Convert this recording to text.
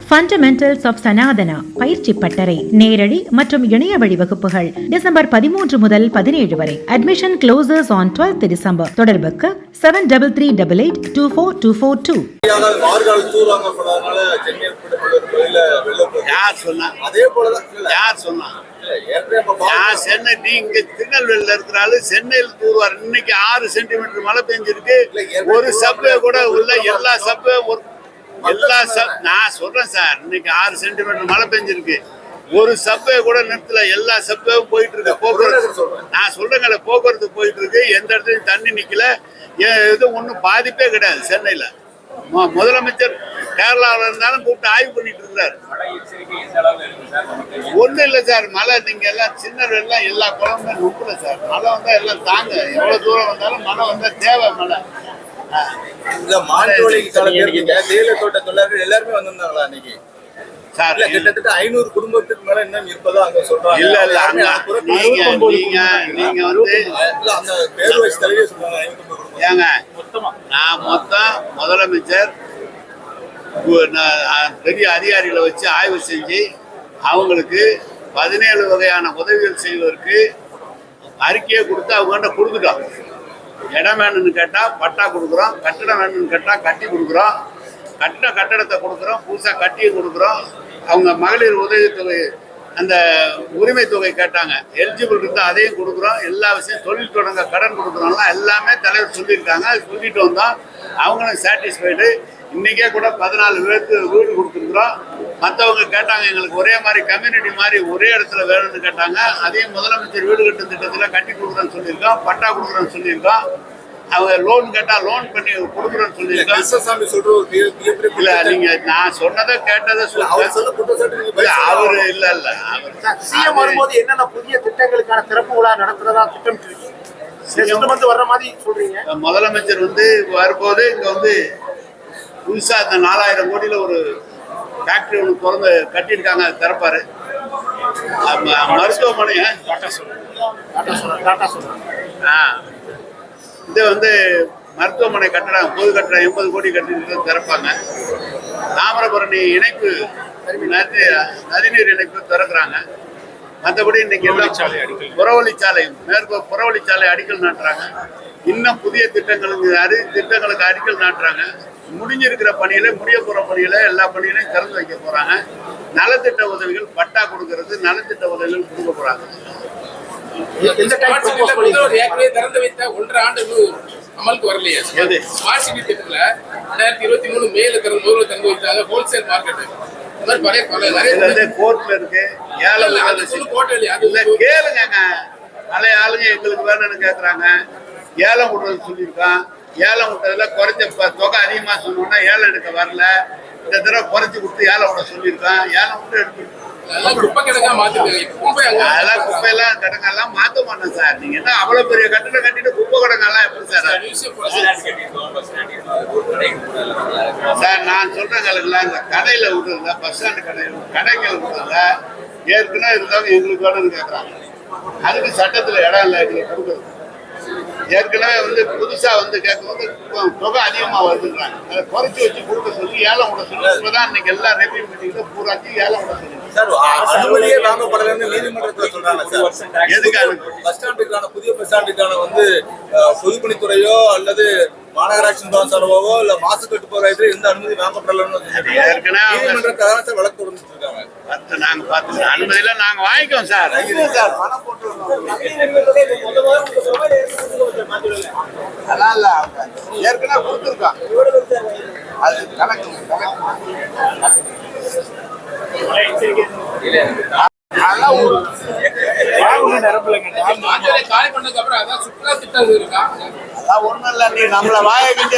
Fundamentals of Sanatana பயிற்சி பட்டறை நேரடி மற்றும் இணைய வழி வகுப்புகள் டிசம்பர் 13 முதல் 17 வரை. Admission closes on 12th December. தொடர்புக்கு 7388242442. திருநெல்வேலியில இருக்கிறாரு, சென்னையில் தூர்வார். இன்னைக்கு 6 சென்டிமீட்டர் மழை பெஞ்சிருக்கு. ஒரு சப்வே கூட உள்ள எல்லா சப்வே நான் சொல்றேன் சார், இன்னைக்கு 6 சென்டிமீட்டர் மழை பெஞ்சிருக்கு. ஒரு சப்வே கூட நிறுத்தல, எல்லா சப்வேவும் போயிட்டு இருக்கு. போக்குவரத்து நான் சொல்றேங்கல்ல, போக்குவரத்து போயிட்டு இருக்கு. எந்த இடத்துலயும் தண்ணி நிக்கல, எதுவும் ஒன்றும் பாதிப்பே கிடையாது. சென்னையில முதலமைச்சர் கேரளாவில் இருந்தாலும் கூப்பிட்டு ஆய்வு பண்ணிட்டு இருக்கிறார். ஒன்றும் இல்லை சார், மழை நீங்க எல்லாம் சின்ன எல்லாம் எல்லா குளமுமே நுக்கல சார். மழை வந்தா எல்லாம் தாங்க, எவ்வளவு தூரம் வந்தாலும் மழை வந்தா தேவை. மழை எல்லாருமே வந்திருந்தாங்களா இன்னைக்கு? கிட்டத்தட்ட 500 குடும்பத்துக்கு மேல இன்னும் இருப்பதா அங்க சொல்றாங்க. இல்ல இல்ல, நீங்க வந்து அந்த பேர் வச்சு தலைவே சொல்றாங்க. ஏங்க, நான் மொத்தம் முதலமைச்சர் பெரிய அதிகாரிகளை வச்சு ஆய்வு செஞ்சு அவங்களுக்கு 17 வகையான உதவிகள் செய்வதற்கு அறிக்கையை கொடுத்து அவங்ககிட்ட கொடுத்துட்டோம். இடம் வேணும்னு கேட்டால் பட்டா கொடுக்குறோம், கட்டடம் வேணும்னு கேட்டால் கட்டி கொடுக்குறோம், கட்டடத்தை கொடுக்குறோம், புதுசாக கட்டியை கொடுக்குறோம். அவங்க மகளிர் உதவித்தொகை அந்த உரிமை தொகை கேட்டாங்க, எலிஜிபிள் இருந்தால் அதையும் கொடுக்குறோம். எல்லா விஷயம் தொழில் தொடங்க கடன் கொடுக்குறோம்லாம் எல்லாமே தலைவர் சொல்லியிருக்காங்க. சொல்லிட்டு வந்தோம், அவங்களும் சாட்டிஸ்ஃபைடு. இன்றைக்கே கூட 14 பேருக்கு வீடு கொடுத்துருக்குறோம். மற்றவங்க கேட்டாங்க, எங்களுக்கு ஒரே மாதிரி கம்யூனிட்டி மாதிரி ஒரே இடத்துல வேணும்னு கேட்டாங்க. அதையும் முதலமைச்சர் வீடு கட்டும் திட்டத்தில் கட்டி கொடுக்குறோன்னு சொல்லியிருக்கோம், பட்டா கொடுக்குறோன்னு சொல்லியிருக்கோம். அவங்க லோன் கேட்டால் லோன் பண்ணி கொடுக்குறோன்னு சொல்லியிருக்கோம். இல்லை, நீங்கள் நான் சொன்னதை கேட்டதை அவரு இல்லை இல்லை சிஎம் வரும்போது என்னென்ன புதிய திட்டங்களுக்கான திறப்பு விழா நடத்துறதா திட்டம் வர்ற மாதிரி சொல்றீங்க. முதலமைச்சர் வந்து வரும்போது இங்கே வந்து புதுசாக இந்த 4000 கோடியில் ஒரு ஃபேக்ட்ரி ஒன்று திறந்து கட்டியிருக்காங்க, அதை திறப்பாரு. மருத்துவமனை இது வந்து மருத்துவமனை கட்டடம், பொது கட்டடம் 80 கோடி கட்டிட்டு திறப்பாங்க. தாமிரபரணி இணைப்பு, நதிநீர் இணைப்பு திறக்கிறாங்க. மற்றபடி இன்னைக்கு எல்லாம் புறவழிச்சாலை, மேற்கு புறவழிச்சாலை அடிக்கல் நாட்டுறாங்க. இன்னும் புதிய திட்டங்களுக்கு அடிக்கல் நாட்டுறாங்க. முடிஞ்சிருக்கிற பணியில, முடிய போற பணியில எல்லா பணிகளையும் திறந்து வைக்க போறாங்க. நலத்திட்ட உதவிகள் பட்டா கொடுக்கறது, நலத்திட்ட உதவிகள் கொடுக்க போறாங்க. திறந்து வைத்த 1.5 ஆண்டு அமலுக்கு வரலையா? ஸ்மார்ட் சிட்டி திட்டத்துல 2023 மேல திறந்து வைத்தாங்க. ஹோல்சேல் மார்க்கெட் கோர்ட்ல இருக்கு. கேளுங்க, பழைய ஆளுங்க எங்களுக்கு வேணும்னு கேக்குறாங்க. ஏலம் விடுறது சொல்லியிருக்கான். ஏலம் விட்டதுல குறைஞ்ச தொகை அதிகமா சொன்னோம்னா ஏலம் எடுக்க வரல. இந்த தடவை குறைச்சி கொடுத்து ஏலம் விட சொல்லியிருக்கான். ஏலம் விட்டு எடுத்து அதெல்லாம் குப்பையெல்லாம் கிடங்கெல்லாம் மாற்ற மாட்டோம் சார். நீங்க என்ன அவ்வளவு பெரிய கட்டடம் கட்டிட்டு குப்பை கிடங்கெல்லாம் எப்படி சார்? சார் நான் சொல்றேங்கல்ல, இந்த கடையில விடுறதுல, பஸ் ஸ்டாண்டு கடைகள் விடுறதுல ஏற்கனவே இருந்தாலும் எங்களுக்கு வேணும்னு கேட்கறாங்க. அதுக்கு சட்டத்துல இடம் இல்லை எங்களுக்கு கொடுக்குறது. ஏற்கனவே வந்து புதுசா வந்து கேட்கும்போது தொகை அதிகமாக வருதுன்றாங்க. அதை குறைச்சி வச்சு கொடுக்க சொல்லி ஏலம் விட சொல்லி இப்பதான் இன்னைக்கு எல்லா ரெவியூ மீட்டிங்ல பூராச்சு ஏலம் விட சொல்லி அனுமதியே வாங்கப்படலன்னு நீதிமன்றத்தில் சொல்றாங்க. எதுக்காக பஸ் ஸ்டாண்டுக்கான, புதிய பஸ் ஸ்டாண்டுக்கான வந்து பொதுப்பணித்துறையோ அல்லது மாநகராட்சி செலவோ இல்ல மாசு கட்டுப்பாடு எந்த அனுமதி வாங்கப்படலன்னு நீதிமன்றத்தை வழக்கு தொடர்ந்துட்டு இருக்காங்க. நாங்க பார்த்து அனுமதியில நாங்க வாங்கிக்கோம் சார். பணம் போட்டு அதான் இல்ல, ஏற்கனவே கொடுத்துருக்கான். அது கணக்கு ஒண்ணும் இல்ல, நீ நம்மள வாய கிட்ட